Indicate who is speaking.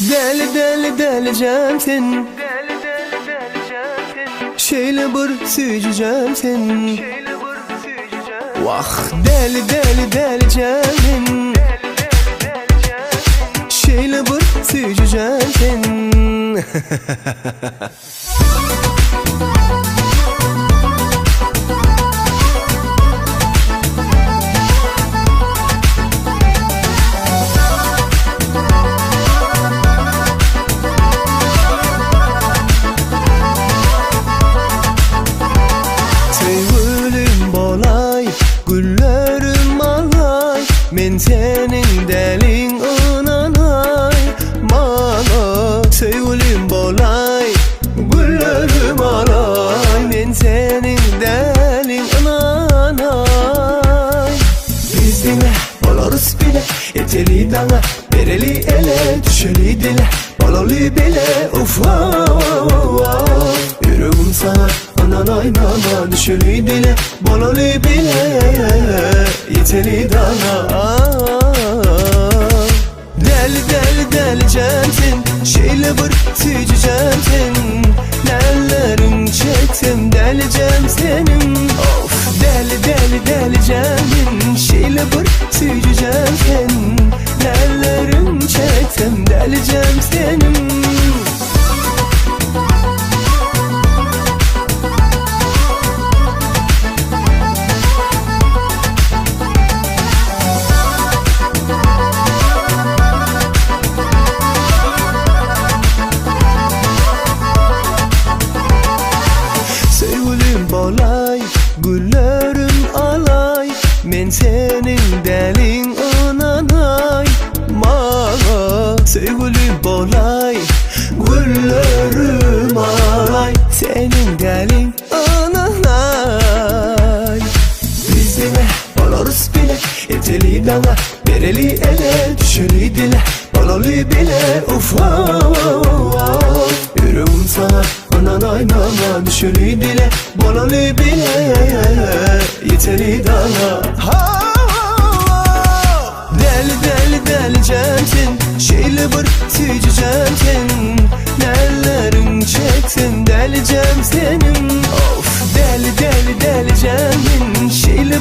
Speaker 1: Deli deli deleceğim seni, şeyle bir süzeceğim seni. Vah deli deli deleceğim, şeyle bir süzeceğim seni. Güllerim alay, men senin delin ananay. Mala sevgilim bolay, güllerim alay, men senin delin ananay. Biz dile olarız bile, eteli dana, bereli ele, düşeli dile, balalı bile. Uf yüreğim sana ananay nana, düşeli dile, balalı bile, yeteli dana. Deli deli deleceğim sen, şeyle bir süzeceğim sen. Nellerin çektim, deleceğim senin. Of deli deli deleceğim, şeyle bir süzeceğim sen. Nellerin çektim, deleceğim senin. Bolay, güllerim alay, men senin delin ananay. Mala sevgilim bolay, güllerim alay, senin delin ananay. Biz dile olarız bile, eteli dana, bereli ele, düşeli dile, balalı bile. Uf yüreğim sana ananay nana, düşeli dile, balalı bile, yeteri dana. Deli deli deleceğim sen, şeyle bir süzeceğim sen. Nellerin çektim, deleceğim senin. Of deli deli deleceğim, şeyle